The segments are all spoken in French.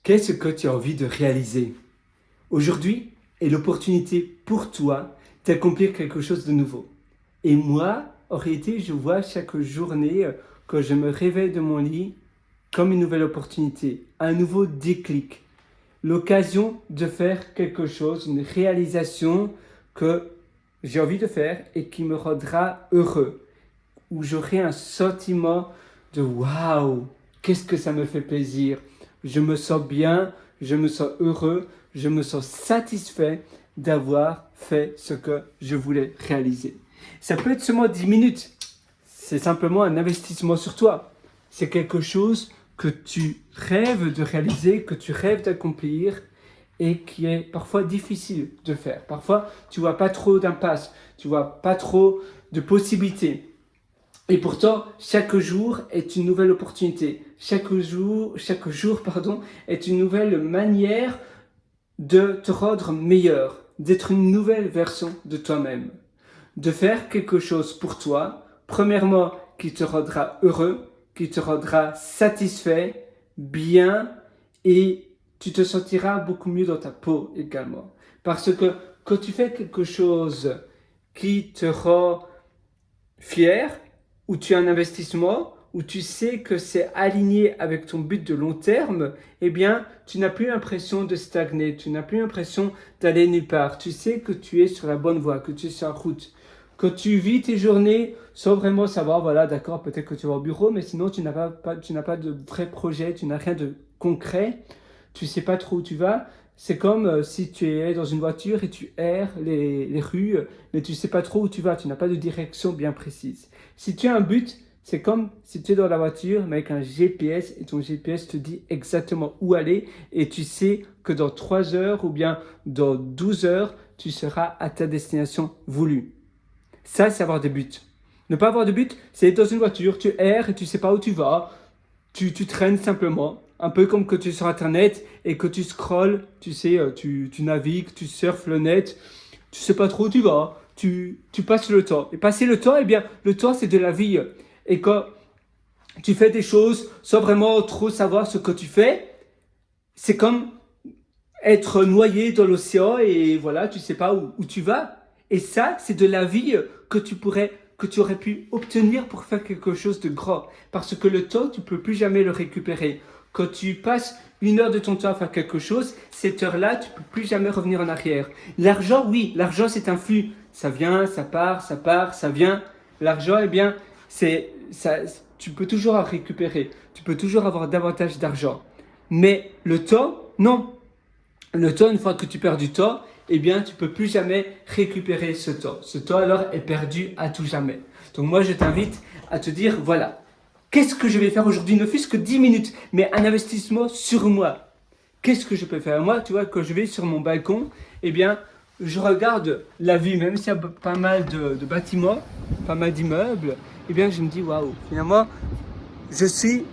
Qu'est-ce que tu as envie de réaliser? Aujourd'hui est l'opportunité pour toi d'accomplir quelque chose de nouveau. Et moi, en réalité, je vois chaque journée quand je me réveille de mon lit comme une nouvelle opportunité, un nouveau déclic, l'occasion de faire quelque chose, une réalisation que j'ai envie de faire et qui me rendra heureux, où j'aurai un sentiment de waouh, qu'est-ce que ça me fait plaisir, je me sens bien, je me sens heureux, je me sens satisfait d'avoir fait ce que je voulais réaliser. Ça peut être seulement 10 minutes, c'est simplement un investissement sur toi. C'est quelque chose que tu rêves de réaliser, que tu rêves d'accomplir et qui est parfois difficile de faire. Parfois, tu vois pas trop d'impasse, tu vois pas trop de possibilités. Et pourtant, chaque jour est une nouvelle opportunité. Chaque jour, est une nouvelle manière de te rendre meilleur, d'être une nouvelle version de toi-même. De faire quelque chose pour toi, premièrement, qui te rendra heureux, qui te rendra satisfait, bien, et tu te sentiras beaucoup mieux dans ta peau également. Parce que quand tu fais quelque chose qui te rend fier, où tu as un investissement, où tu sais que c'est aligné avec ton but de long terme, eh bien, tu n'as plus l'impression de stagner, tu n'as plus l'impression d'aller nulle part. Tu sais que tu es sur la bonne voie, que tu es sur la route, que tu vis tes journées sans vraiment savoir, voilà, d'accord, peut-être que tu vas au bureau, mais sinon tu n'as pas de vrai projet, tu n'as rien de concret, tu sais pas trop où tu vas. C'est comme si tu es dans une voiture et tu erres les rues, mais tu ne sais pas trop où tu vas, tu n'as pas de direction bien précise. Si tu as un but, c'est comme si tu es dans la voiture, mais avec un GPS, et ton GPS te dit exactement où aller, et tu sais que dans 3 heures ou bien dans 12 heures, tu seras à ta destination voulue. Ça, c'est avoir des buts. Ne pas avoir de but, c'est être dans une voiture, tu erres et tu ne sais pas où tu vas, tu traînes simplement. Un peu comme que tu es sur Internet et que tu scrolles, tu sais, tu navigues, tu surfes le net, tu sais pas trop où tu vas, tu passes le temps. Et passer le temps, eh bien, le temps, c'est de la vie. Et quand tu fais des choses sans vraiment trop savoir ce que tu fais, c'est comme être noyé dans l'océan et voilà, tu sais pas où tu vas. Et ça, c'est de la vie que tu aurais pu obtenir pour faire quelque chose de grand. Parce que le temps, tu peux plus jamais le récupérer. Quand tu passes 1 heure de ton temps à faire quelque chose, cette heure-là, tu peux plus jamais revenir en arrière. L'argent, oui, l'argent c'est un flux. Ça vient, ça part, ça vient. L'argent, eh bien, tu peux toujours en récupérer. Tu peux toujours avoir davantage d'argent. Mais le temps, non. Le temps, une fois que tu perds du temps, eh bien, tu peux plus jamais récupérer ce temps. Ce temps, alors, est perdu à tout jamais. Donc moi, je t'invite à te dire, voilà, qu'est-ce que je vais faire aujourd'hui? Ne fût-ce que 10 minutes, mais un investissement sur moi. Qu'est-ce que je peux faire? Moi, tu vois, quand je vais sur mon balcon, eh bien, je regarde la vie, même s'il y a pas mal de bâtiments, pas mal d'immeubles, eh bien, je me dis, waouh, finalement, je suis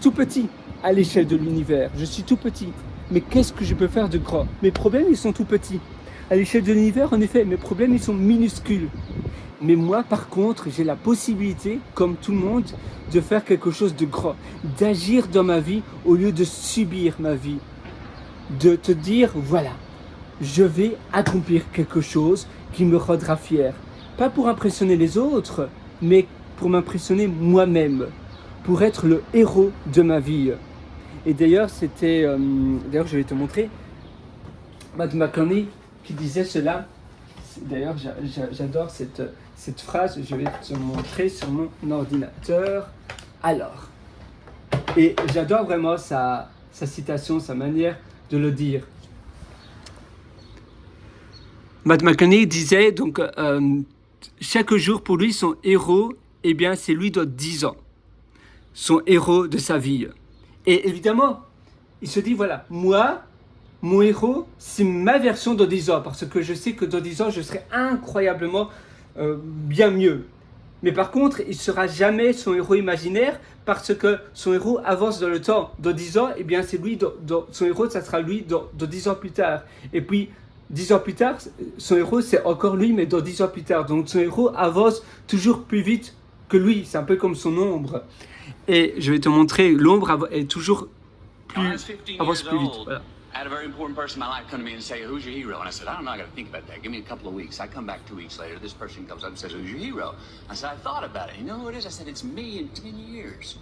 tout petit à l'échelle de l'univers. Je suis tout petit. Mais qu'est-ce que je peux faire de grand? Mes problèmes, ils sont tout petits. À l'échelle de l'univers, en effet, mes problèmes, ils sont minuscules. Mais moi, par contre, j'ai la possibilité, comme tout le monde, de faire quelque chose de grand, d'agir dans ma vie au lieu de subir ma vie. De te dire, voilà, je vais accomplir quelque chose qui me rendra fier. Pas pour impressionner les autres, mais pour m'impressionner moi-même, pour être le héros de ma vie. Et d'ailleurs, je vais te montrer, Matt McConaughey qui disait cela. D'ailleurs, j'adore cette phrase, je vais te montrer sur mon ordinateur. Alors, et j'adore vraiment sa citation, sa manière de le dire. Matt McConaughey disait donc, chaque jour pour lui, son héros, eh bien, c'est lui dans 10 ans. Son héros de sa vie. Et évidemment, il se dit, voilà, moi, mon héros, c'est ma version dans 10 ans, parce que je sais que dans 10 ans, je serai incroyablement bien mieux. Mais par contre, il ne sera jamais son héros imaginaire, parce que son héros avance dans le temps. Dans 10 ans, eh bien, c'est lui, son héros, ça sera lui dans 10 ans plus tard. Et puis, 10 ans plus tard, son héros, c'est encore lui, mais dans 10 ans plus tard. Donc, son héros avance toujours plus vite que lui. C'est un peu comme son ombre. Et je vais te montrer, l'ombre est toujours avance plus vite. Voilà. I had a very important person in my life come to me and say, "Who's your hero?" And I said, "I don't know, I got to think about that. Give me a couple of weeks." I come back 2 weeks later. This person comes up and says, "Who's your hero?" I said, "I thought about it. You know who it is?" I said, "It's me in 10 years."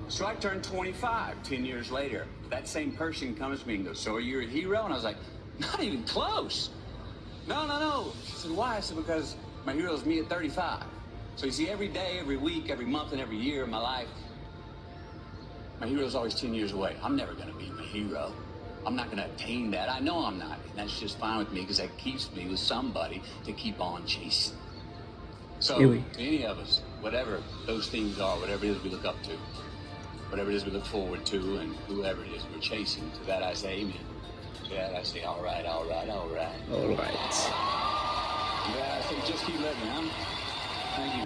So I turned 25 10 years later. That same person comes to me and goes, "So are you a hero?" And I was like, "Not even close. No. She said, "Why?" I said, "Because my hero is me at 35. So you see, every day, every week, every month, and every year of my life, my hero is always 10 years away. I'm never going to be my hero. I'm not going to attain that. I know I'm not. And that's just fine with me because that keeps me with somebody to keep on chasing." So, to any of us, whatever those things are, whatever it is we look up to, whatever it is we look forward to, and whoever it is we're chasing, to that I say amen. To that I say, all right. All right. To that I say, just keep living, huh? Thank you.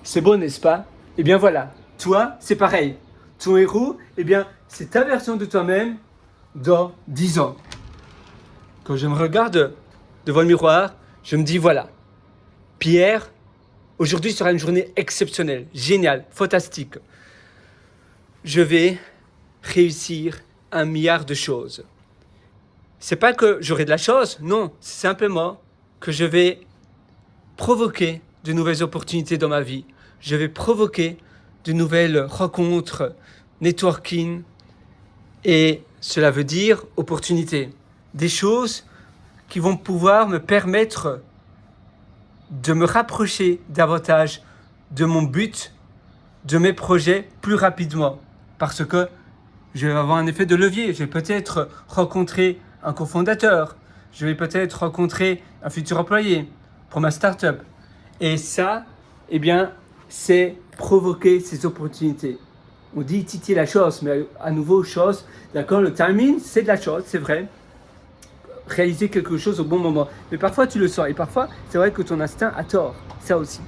C'est beau, n'est-ce pas? Eh bien voilà, toi, c'est pareil. Ton héros, eh bien, c'est ta version de toi-même dans 10 ans. Quand je me regarde devant le miroir, je me dis voilà, Pierre, aujourd'hui sera une journée exceptionnelle, géniale, fantastique. Je vais réussir 1 milliard de choses. C'est pas que j'aurai de la chance, non, c'est simplement que je vais provoquer de nouvelles opportunités dans ma vie. Je vais provoquer de nouvelles rencontres, networking, et cela veut dire opportunités. Des choses qui vont pouvoir me permettre de me rapprocher davantage de mon but, de mes projets plus rapidement. Parce que je vais avoir un effet de levier. Je vais peut-être rencontrer un cofondateur. Je vais peut-être rencontrer un futur employé pour ma start-up. Et ça, eh bien, c'est provoquer ces opportunités. On dit titiller la chose, mais à nouveau, chose, d'accord, le timing, c'est de la chose, c'est vrai. Réaliser quelque chose au bon moment. Mais parfois, tu le sens. Et parfois, c'est vrai que ton instinct a tort. Ça aussi.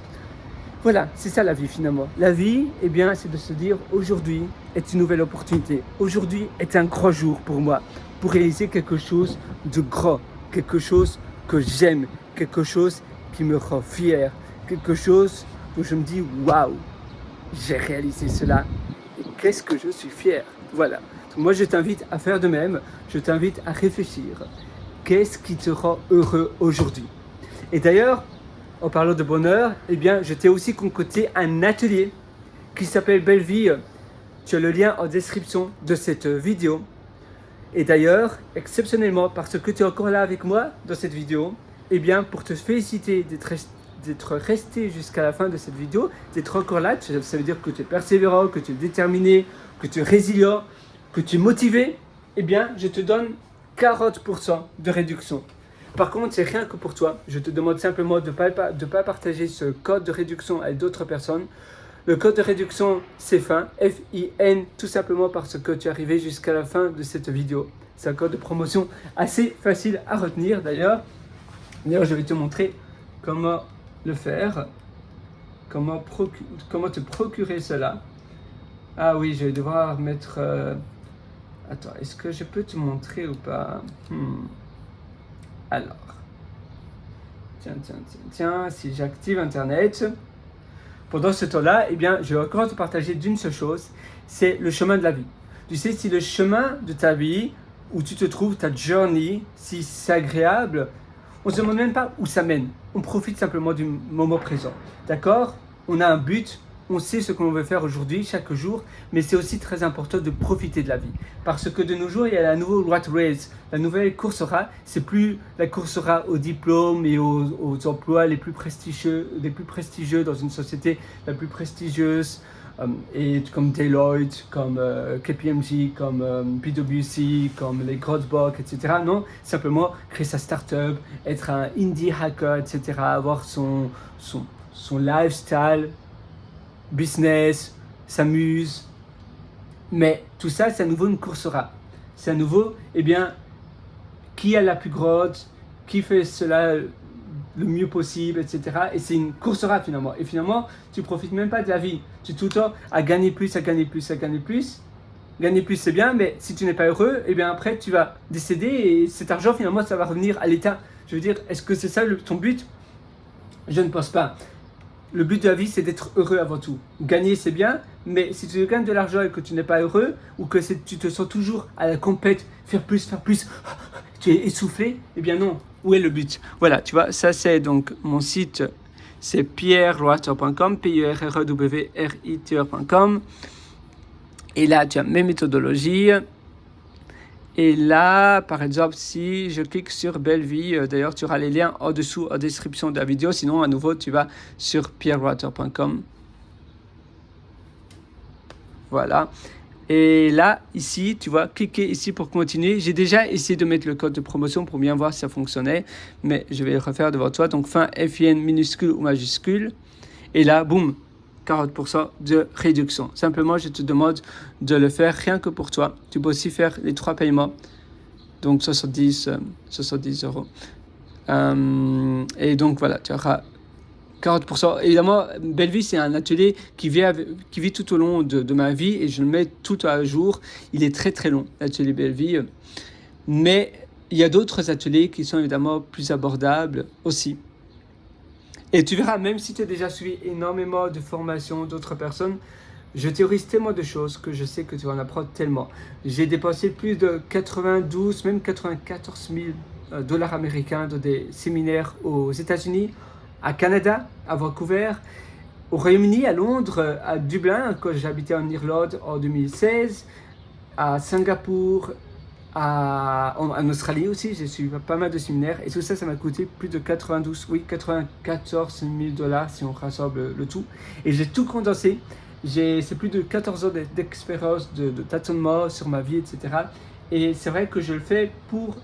Voilà, c'est ça la vie finalement. La vie, eh bien, c'est de se dire aujourd'hui est une nouvelle opportunité. Aujourd'hui est un grand jour pour moi, pour réaliser quelque chose de grand, quelque chose que j'aime, quelque chose qui me rend fier, quelque chose où je me dis waouh, j'ai réalisé cela et qu'est-ce que je suis fier. Voilà. Donc moi, je t'invite à faire de même. Je t'invite à réfléchir. Qu'est-ce qui te rend heureux aujourd'hui? Et d'ailleurs, en parlant de bonheur, eh bien, je t'ai aussi concocté un atelier qui s'appelle Belle Vie. Tu as le lien en description de cette vidéo. Et d'ailleurs, exceptionnellement, parce que tu es encore là avec moi dans cette vidéo, eh bien, pour te féliciter d'être resté jusqu'à la fin de cette vidéo, d'être encore là, ça veut dire que tu es persévérant, que tu es déterminé, que tu es résilient, que tu es motivé, eh bien, je te donne 40% de réduction. Par contre, c'est rien que pour toi. Je te demande simplement de ne pas partager ce code de réduction avec d'autres personnes. Le code de réduction, c'est FIN, F-I-N, tout simplement parce que tu es arrivé jusqu'à la fin de cette vidéo. C'est un code de promotion assez facile à retenir d'ailleurs. D'ailleurs, je vais te montrer comment le faire, comment te procurer cela. Ah oui, je vais devoir mettre... Attends, est-ce que je peux te montrer ou pas? Alors, tiens, si j'active Internet, pendant ce temps-là, eh bien, je vais encore te partager d'une seule chose, c'est le chemin de la vie. Tu sais, si le chemin de ta vie, où tu te trouves, ta journey, si c'est agréable, on ne se demande même pas où ça mène. On profite simplement du moment présent. D'accord? On a un but. On sait ce qu'on veut faire aujourd'hui, chaque jour, mais c'est aussi très important de profiter de la vie. Parce que de nos jours, il y a la nouvelle rat race, la nouvelle course au rat. C'est plus la course au rat aux diplômes et aux emplois les plus prestigieux dans une société la plus prestigieuse, et comme Deloitte, comme KPMG, comme PwC, comme les Grotzbach, etc. Non, simplement créer sa start-up, être un indie hacker, etc. Avoir son lifestyle, business, s'amuse, mais tout ça, c'est à nouveau une course au rat. C'est à nouveau, eh bien, qui a la plus grotte, qui fait cela le mieux possible, etc. Et c'est une course au rat finalement. Et finalement, tu profites même pas de la vie. Tu es tout le temps à gagner plus, à gagner plus, à gagner plus. Gagner plus, c'est bien, mais si tu n'es pas heureux, eh bien après, tu vas décéder et cet argent, finalement, ça va revenir à l'État. Je veux dire, est-ce que c'est ça ton but? Je ne pense pas. le but de la vie, c'est d'être heureux avant tout. Gagner, c'est bien, mais si tu gagnes de l'argent et que tu n'es pas heureux, ou que tu te sens toujours à la compète, faire plus, tu es essoufflé, eh bien non. Où est le but? Voilà, tu vois, ça c'est donc mon site, c'est pierrewriter.com, pierrewriter.com. Et là, tu as mes méthodologies. Et là, par exemple, si je clique sur Belle Vie, d'ailleurs, tu auras les liens en dessous, en description de la vidéo. Sinon, à nouveau, tu vas sur pierrewriter.com. Voilà. Et là, ici, tu vois, cliquez ici pour continuer. J'ai déjà essayé de mettre le code de promotion pour bien voir si ça fonctionnait. Mais je vais le refaire devant toi. Donc, fin FIN minuscule ou majuscule. Et là, boum, 40% de réduction. Simplement, je te demande de le faire rien que pour toi. Tu peux aussi faire les 3 paiements, donc 70 euros. Et donc voilà, tu auras 40%. Évidemment, Belle Vie, c'est un atelier qui vit tout au long de ma vie et je le mets tout à jour. Il est très très long, l'atelier Belle Vie. Mais il y a d'autres ateliers qui sont évidemment plus abordables aussi. Et tu verras, même si tu as déjà suivi énormément de formations d'autres personnes, je théorise tellement de choses que je sais que tu vas en apprendre tellement. J'ai dépensé plus de 92, même 94 000 dollars américains dans des séminaires aux États-Unis, à Canada, à Vancouver, au Royaume-Uni, à Londres, à Dublin, quand j'habitais en Irlande en 2016, à Singapour, en Australie aussi, j'ai suivi pas mal de séminaires et tout ça, ça m'a coûté plus de 94 000 dollars si on rassemble le tout. Et j'ai tout condensé. C'est plus de 14 ans d'expérience, de tâtonnement sur ma vie, etc. Et c'est vrai que je le fais pour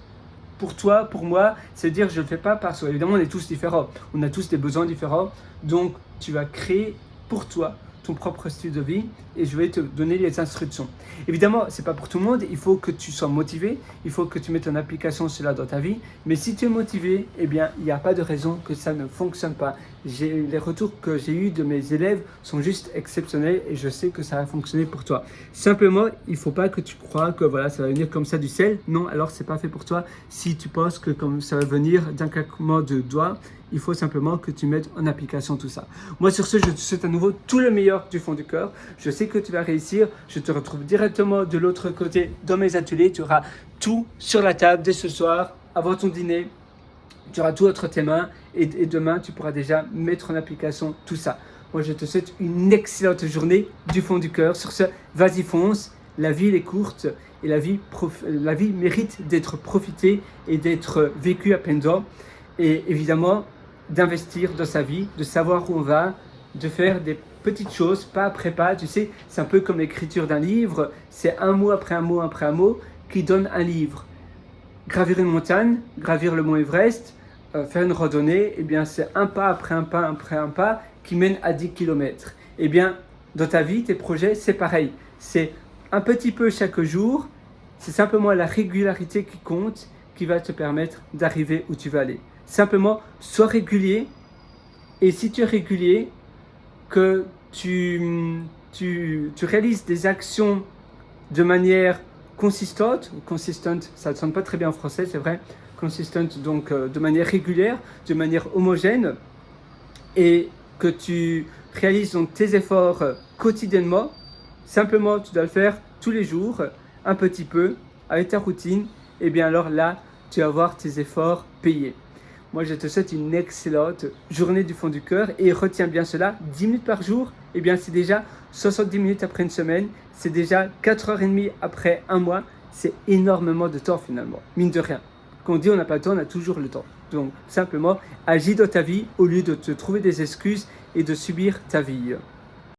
toi, pour moi, c'est-à-dire je ne le fais pas parce que, évidemment, on est tous différents. On a tous des besoins différents. Donc, tu vas créer pour toi ton propre style de vie et je vais te donner les instructions. Évidemment, c'est pas pour tout le monde, il faut que tu sois motivé, il faut que tu mettes en application cela dans ta vie, mais si tu es motivé, eh bien, il n'y a pas de raison que ça ne fonctionne pas. Les retours que j'ai eus de mes élèves sont juste exceptionnels et je sais que ça va fonctionner pour toi. Simplement, il ne faut pas que tu crois que voilà, ça va venir comme ça du ciel. Non, alors c'est pas fait pour toi. Si tu penses que comme ça va venir d'un claquement de doigts, il faut simplement que tu mettes en application tout ça. Moi, sur ce, je te souhaite à nouveau tout le meilleur du fond du cœur. Je sais que tu vas réussir. Je te retrouve directement de l'autre côté dans mes ateliers. Tu auras tout sur la table dès ce soir, avant ton dîner. Tu auras tout entre tes mains et demain, tu pourras déjà mettre en application tout ça. Moi, je te souhaite une excellente journée du fond du cœur. Sur ce, vas-y, fonce. La vie, elle est courte et la vie mérite d'être profitée et d'être vécue à pleines dents. Et évidemment, d'investir dans sa vie, de savoir où on va, de faire des petites choses, pas après pas. Tu sais, c'est un peu comme l'écriture d'un livre. C'est un mot après un mot après un mot qui donne un livre. Gravir une montagne, gravir le mont Everest, faire une randonnée, eh bien, c'est un pas après un pas après un pas qui mène à 10 km. Eh bien, dans ta vie, tes projets, c'est pareil. C'est un petit peu chaque jour. C'est simplement la régularité qui compte, qui va te permettre d'arriver où tu vas aller. Simplement, sois régulier. Et si tu es régulier, que tu réalises des actions de manière consistante, consistent, ça ne sonne pas très bien en français, c'est vrai, consistent, donc de manière régulière, de manière homogène, et que tu réalises donc tes efforts quotidiennement, simplement tu dois le faire tous les jours, un petit peu, avec ta routine, et bien alors là, tu vas voir tes efforts payés. Moi, je te souhaite une excellente journée du fond du cœur et retiens bien cela, 10 minutes par jour, eh bien c'est déjà 70 minutes après une semaine, c'est déjà 4h30 après un mois, c'est énormément de temps finalement, mine de rien. Quand on dit on n'a pas le temps, on a toujours le temps. Donc simplement, agis dans ta vie au lieu de te trouver des excuses et de subir ta vie.